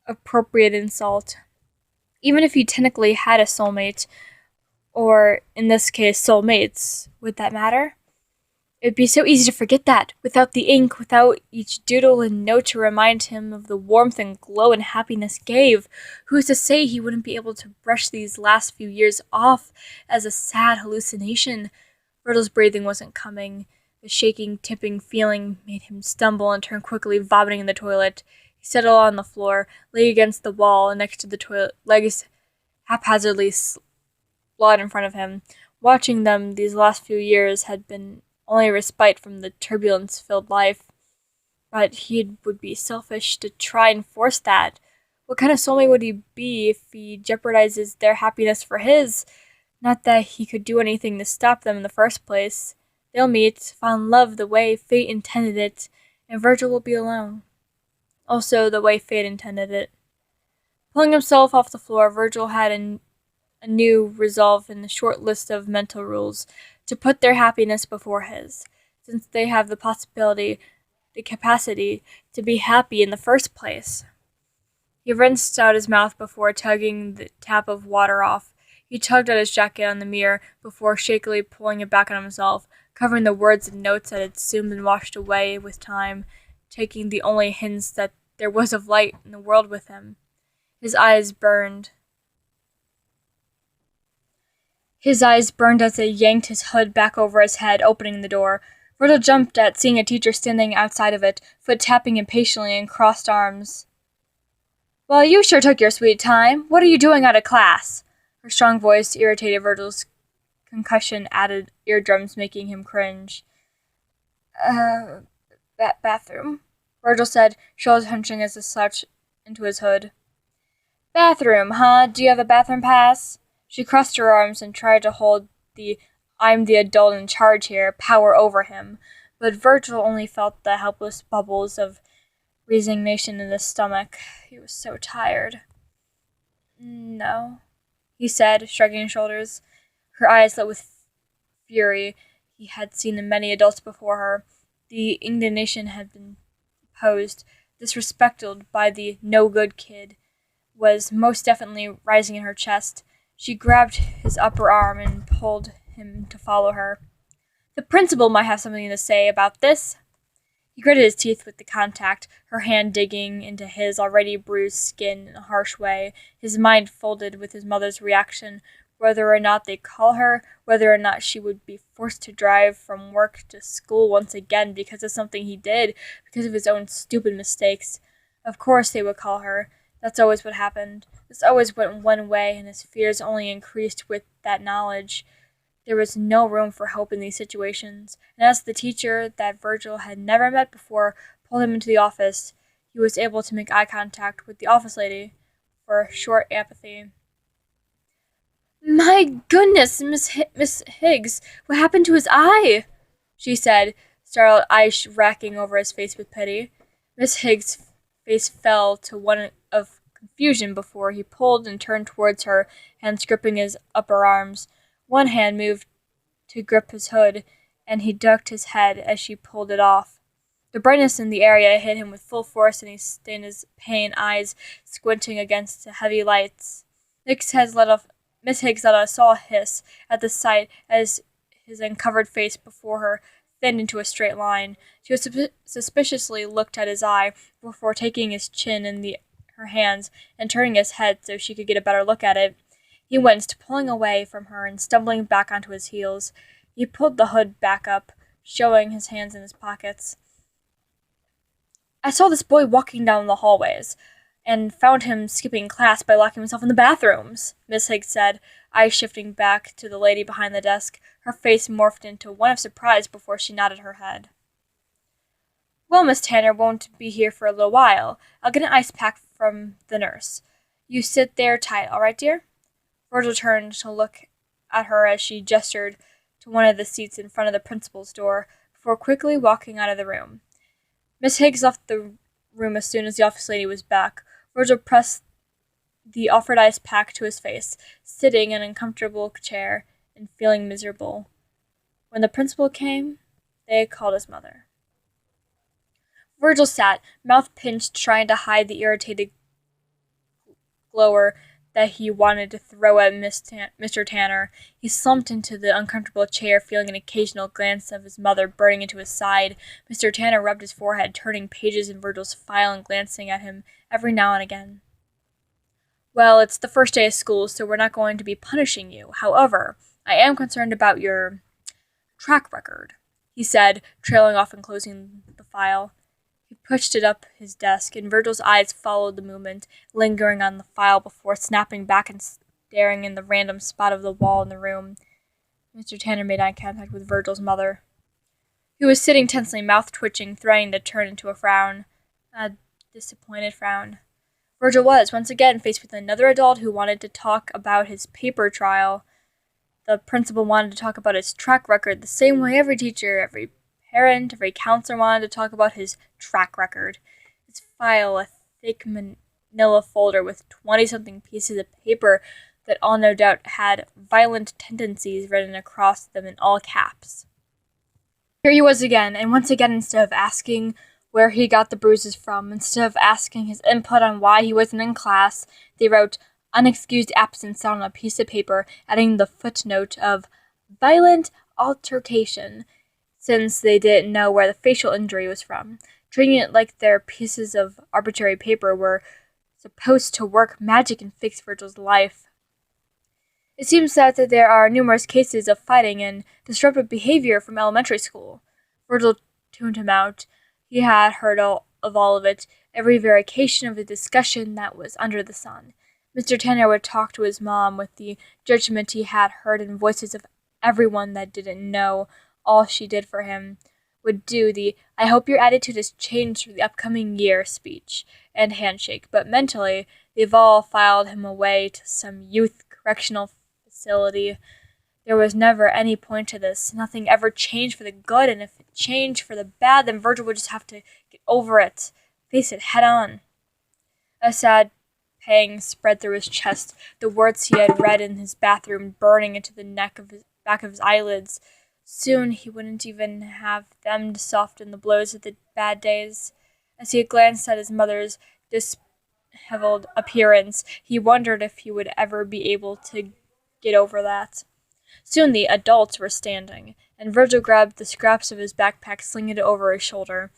appropriate insult. Even if he technically had a soulmate, or in this case, soulmates, would that matter? It'd be so easy to forget that, without the ink, without each doodle and note to remind him of the warmth and glow and happiness gave. Who's to say he wouldn't be able to brush these last few years off as a sad hallucination? Virgil's breathing wasn't coming. The shaking, tipping feeling made him stumble and turn quickly, vomiting in the toilet. He settled on the floor, lay against the wall next to the toilet, legs haphazardly slid in front of him. Watching them these last few years had been only respite from the turbulence-filled life. But he would be selfish to try and force that. What kind of soulmate would he be if he jeopardizes their happiness for his? Not that he could do anything to stop them in the first place. They'll meet, fall in love the way fate intended it, and Virgil will be alone. Also, the way fate intended it. Pulling himself off the floor, Virgil had a new resolve in the short list of mental rules to put their happiness before his, since they have the capacity to be happy in the first place. He rinsed out his mouth before tugging the tap of water off. He tugged at his jacket on the mirror before shakily pulling it back on himself, covering the words and notes that had soon been washed away with time, taking the only hints that there was of light in the world with him. His eyes burned. As they yanked his hood back over his head, opening the door. Virgil jumped at seeing a teacher standing outside of it, foot tapping impatiently and crossed arms. "Well, you sure took your sweet time. What are you doing out of class?" Her strong voice irritated Virgil's concussion-added eardrums, making him cringe. Bathroom," Virgil said, shoulders hunching as he slouched into his hood. "Bathroom, huh? Do you have a bathroom pass?" She crossed her arms and tried to hold the "I'm the adult in charge here" power over him, but Virgil only felt the helpless bubbles of resignation in his stomach. He was so tired. "No," he said, shrugging his shoulders. Her eyes lit with fury he had seen in many adults before her. The indignation had been posed, disrespected by the no-good kid, was most definitely rising in her chest. She grabbed his upper arm and pulled him to follow her. "The principal might have something to say about this." He gritted his teeth with the contact, her hand digging into his already bruised skin in a harsh way, his mind folded with his mother's reaction, whether or not they'd call her, whether or not she would be forced to drive from work to school once again because of something he did, because of his own stupid mistakes. Of course they would call her. That's always what happened. This always went one way, and his fears only increased with that knowledge. There was no room for hope in these situations, and as the teacher that Virgil had never met before pulled him into the office, he was able to make eye contact with the office lady for short apathy. "My goodness, Miss Higgs, what happened to his eye?" she said, startled eyes racking over his face with pity. Miss Higgs' face fell to one of confusion before he pulled and turned towards her, hands gripping his upper arms. One hand moved to grip his hood, and he ducked his head as she pulled it off. The brightness in the area hit him with full force, and he stayed in his pain, eyes squinting against the heavy lights. Miss Higgs let a soul hiss at the sight as his uncovered face before her thinned into a straight line. She was suspiciously looked at his eye before taking his chin in her hands and turning his head so she could get a better look at it. He winced, pulling away from her and stumbling back onto his heels. He pulled the hood back up, showing his hands in his pockets. "I saw this boy walking down the hallways, and found him skipping class by locking himself in the bathrooms," Miss Higgs said, eyes shifting back to the lady behind the desk. Her face morphed into one of surprise before she nodded her head. "Well, Miss Tanner won't be here for a little while. I'll get an ice pack from the nurse. You sit there tight, all right, dear?" Virgil turned to look at her as she gestured to one of the seats in front of the principal's door, before quickly walking out of the room. Miss Higgs left the room as soon as the office lady was back. Virgil pressed the offered ice pack to his face, sitting in an uncomfortable chair and feeling miserable. When the principal came, they called his mother. Virgil sat, mouth pinched, trying to hide the irritated glower that he wanted to throw at Mr. Tanner. He slumped into the uncomfortable chair, feeling an occasional glance of his mother burning into his side. Mr. Tanner rubbed his forehead, turning pages in Virgil's file and glancing at him every now and again. "Well, it's the first day of school, so we're not going to be punishing you. However, I am concerned about your track record," he said, trailing off and closing the file. He pushed it up his desk, and Virgil's eyes followed the movement, lingering on the file before snapping back and staring in the random spot of the wall in the room. Mr. Tanner made eye contact with Virgil's mother, who was sitting tensely, mouth twitching, threatening to turn into a frown. A disappointed frown. Virgil was, once again, faced with another adult who wanted to talk about his paper trial. The principal wanted to talk about his track record the same way every teacher, every parent, every counselor wanted to talk about his track record. His file, a thick manila folder with 20-something pieces of paper that all no doubt had violent tendencies written across them in all caps. Here he was again, and once again, instead of asking where he got the bruises from, instead of asking his input on why he wasn't in class, they wrote "unexcused absence" on a piece of paper, adding the footnote of "violent altercation," since they didn't know where the facial injury was from, treating it like their pieces of arbitrary paper were supposed to work magic and fix Virgil's life. It seems that there are numerous cases of fighting and disruptive behavior from elementary school. Virgil tuned him out. He had heard of all of it, every variation of the discussion that was under the sun. Mr. Tanner would talk to his mom with the judgment he had heard in voices of everyone that didn't know all she did for him, would do the "I hope your attitude has changed for the upcoming year" speech and handshake, but mentally they've all filed him away to some youth correctional facility. There was never any point to this. Nothing ever changed for the good, and if it changed for the bad, then Virgil would just have to get over it, face it head on. A sad pang spread through his chest, the words he had read in his bathroom burning into the back of his eyelids. Soon he wouldn't even have them to soften the blows of the bad days. As he glanced at his mother's disheveled appearance, he wondered if he would ever be able to get over that. Soon the adults were standing, and Virgil grabbed the scraps of his backpack, slinging it over his shoulder.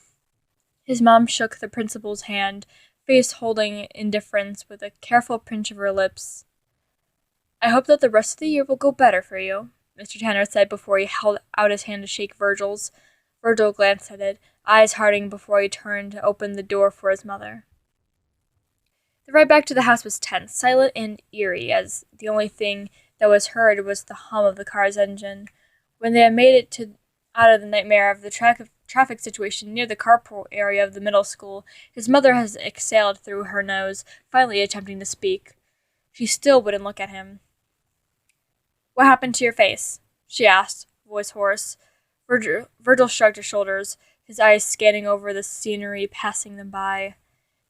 His mom shook the principal's hand, face holding indifference with a careful pinch of her lips. "I hope that the rest of the year will go better for you," Mr. Tanner said before he held out his hand to shake Virgil's. Virgil glanced at it, eyes hardening before he turned to open the door for his mother. The ride back to the house was tense, silent, and eerie, as the only thing that was heard was the hum of the car's engine. When they had made it out of the nightmare of the traffic situation near the carpool area of the middle school, his mother had exhaled through her nose, finally attempting to speak. She still wouldn't look at him. "What happened to your face?" she asked, voice hoarse. Virgil shrugged his shoulders, his eyes scanning over the scenery passing them by.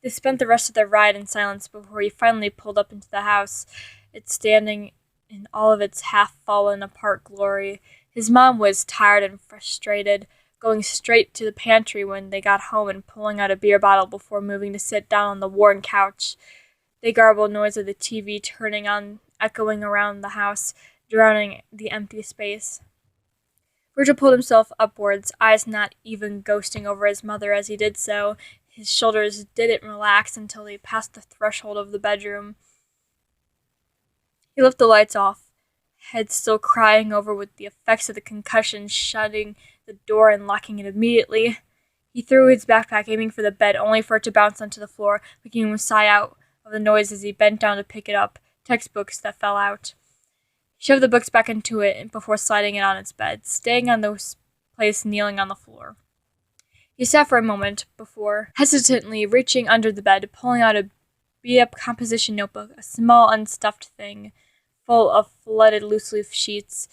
They spent the rest of their ride in silence before he finally pulled up into the house, it standing in all of its half-fallen-apart glory. His mom was tired and frustrated, going straight to the pantry when they got home and pulling out a beer bottle before moving to sit down on the worn couch. The garbled noise of the TV turning on, echoing around the house, drowning the empty space. Virgil pulled himself upwards, eyes not even ghosting over his mother as he did so. His shoulders didn't relax until he passed the threshold of the bedroom. He left the lights off, head still crying over with the effects of the concussion, shutting the door and locking it immediately. He threw his backpack, aiming for the bed, only for it to bounce onto the floor, making him sigh out of the noise as he bent down to pick it up, textbooks that fell out. He shoved the books back into it before sliding it on its bed, staying on the place, kneeling on the floor. He sat for a moment before hesitantly reaching under the bed, pulling out a beat-up composition notebook, a small unstuffed thing, full of flooded loose-leaf sheets,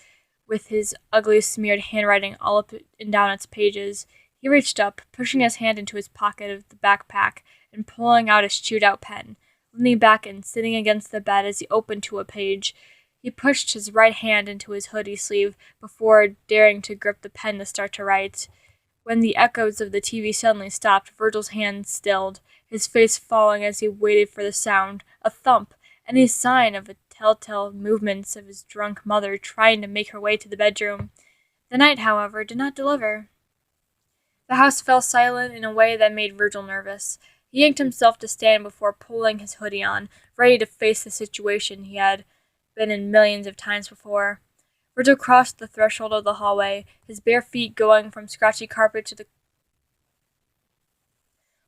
with his ugly smeared handwriting all up and down its pages. He reached up, pushing his hand into his pocket of the backpack and pulling out his chewed-out pen, leaning back and sitting against the bed as he opened to a page. He pushed his right hand into his hoodie sleeve before daring to grip the pen to start to write. When the echoes of the TV suddenly stopped, Virgil's hand stilled, his face falling as he waited for the sound, a thump, any sign of the telltale movements of his drunk mother trying to make her way to the bedroom. The night, however, did not deliver. The house fell silent in a way that made Virgil nervous. He yanked himself to stand before pulling his hoodie on, ready to face the situation he had been in millions of times before. Virgil crossed the threshold of the hallway, his bare feet going from scratchy carpet to the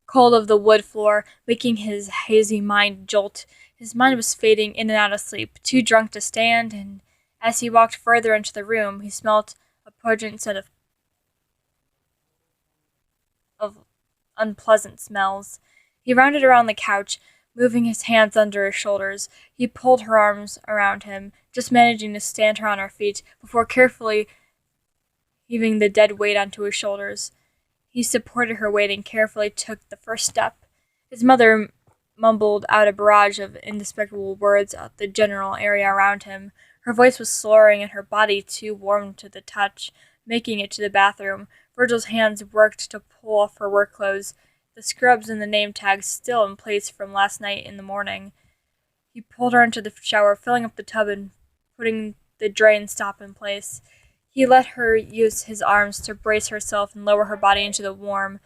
cold of the wood floor, making his hazy mind jolt. His mind was fading in and out of sleep, too drunk to stand, and as he walked further into the room, he smelt a pungent set of unpleasant smells. He rounded around the couch, moving his hands under his shoulders. He pulled her arms around him, just managing to stand her on her feet, before carefully heaving the dead weight onto his shoulders. He supported her weight and carefully took the first step. His mother mumbled out a barrage of indescribable words at the general area around him. Her voice was slurring and her body too warm to the touch, making it to the bathroom. Virgil's hands worked to pull off her work clothes, the scrubs and the name tags still in place from last night in the morning. He pulled her into the shower, filling up the tub and putting the drain stop in place. He let her use his arms to brace herself and lower her body into the warm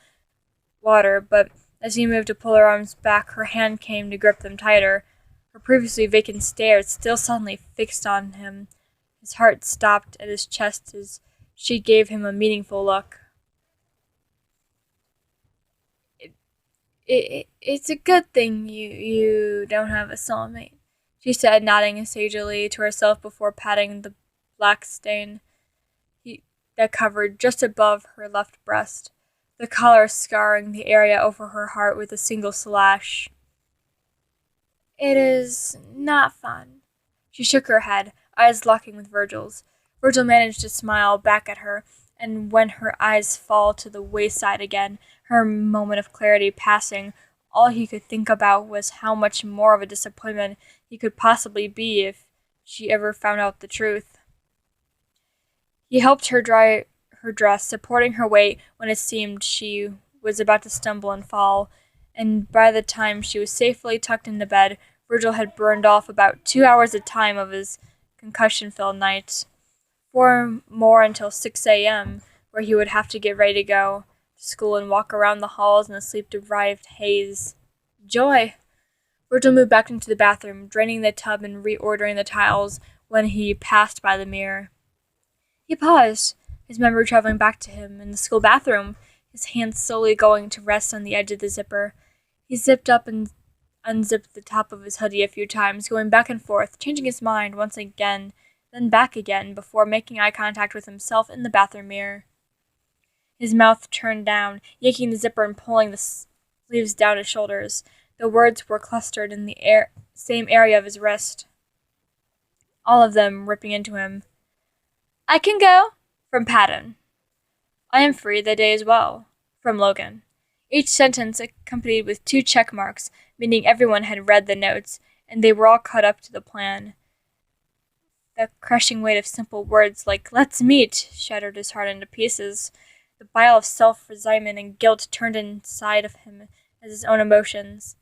water, but as he moved to pull her arms back, her hand came to grip them tighter. Her previously vacant stare still suddenly fixed on him. His heart stopped at his chest as she gave him a meaningful look. It's a good thing you don't have a soulmate, she said, nodding sagely to herself before patting the black stain that covered just above her left breast, the collar scarring the area over her heart with a single slash. It is not fun. She shook her head, eyes locking with Virgil's. Virgil managed to smile back at her, and when her eyes fall to the wayside again, her moment of clarity passing, all he could think about was how much more of a disappointment he could possibly be if she ever found out the truth. He helped her dry her dress, supporting her weight when it seemed she was about to stumble and fall, and by the time she was safely tucked into bed, Virgil had burned off about 2 hours at a time of his concussion-filled nights. 4 more until 6 a.m., where he would have to get ready to go to school and walk around the halls in the sleep-deprived haze. Joy! Virgil moved back into the bathroom, draining the tub and reordering the tiles when he passed by the mirror. He paused, his memory traveling back to him in the school bathroom, his hand slowly going to rest on the edge of the zipper. He zipped up and unzipped the top of his hoodie a few times, going back and forth, changing his mind once again, then back again, before making eye contact with himself in the bathroom mirror. His mouth turned down, yanking the zipper and pulling the sleeves down his shoulders. The words were clustered in the same area of his wrist, all of them ripping into him. I can go, from Patton. I am free, the day is well, from Logan. Each sentence accompanied with 2 check marks, meaning everyone had read the notes, and they were all caught up to the plan. The crushing weight of simple words like, let's meet, shattered his heart into pieces. The bile of self-resignment and guilt turned inside of him as his own emotions.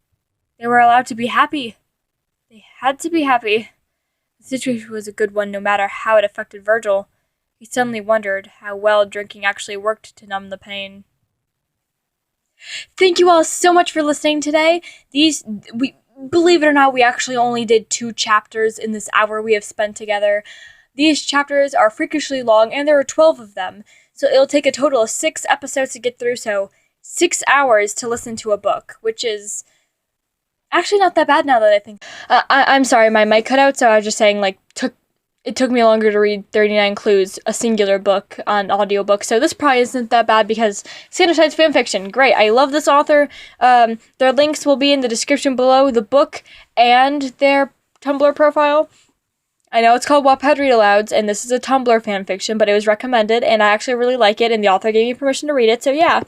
They were allowed to be happy. They had to be happy. The situation was a good one no matter how it affected Virgil. He suddenly wondered how well drinking actually worked to numb the pain. Thank you all so much for listening today. Believe it or not, we actually only did 2 chapters in this hour we have spent together. These chapters are freakishly long, and there are 12 of them, so it'll take a total of 6 episodes to get through, so 6 hours to listen to a book, which is actually not that bad now that I think. I'm sorry, my mic cut out, so I was just saying, it took me longer to read 39 Clues, a singular book on audiobook, so this probably isn't that bad because sanitized fanfiction, great, I love this author. Their links will be in the description below, the book and their Tumblr profile. I know it's called Wattpad Read Alouds, and this is a Tumblr fanfiction, but it was recommended, and I actually really like it, and the author gave me permission to read it, so yeah.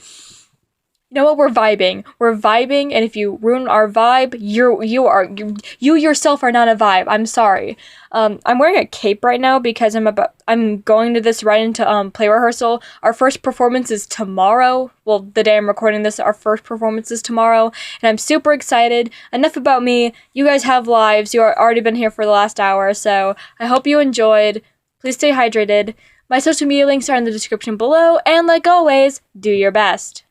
You know what? We're vibing. We're vibing, and if you ruin our vibe, you yourself are not a vibe. I'm sorry. I'm wearing a cape right now because I'm going to this right into play rehearsal. Our first performance is tomorrow. Well, the day I'm recording this, our first performance is tomorrow, and I'm super excited. Enough about me. You guys have lives. You are already been here for the last hour, so I hope you enjoyed. Please stay hydrated. My social media links are in the description below, and like always, do your best.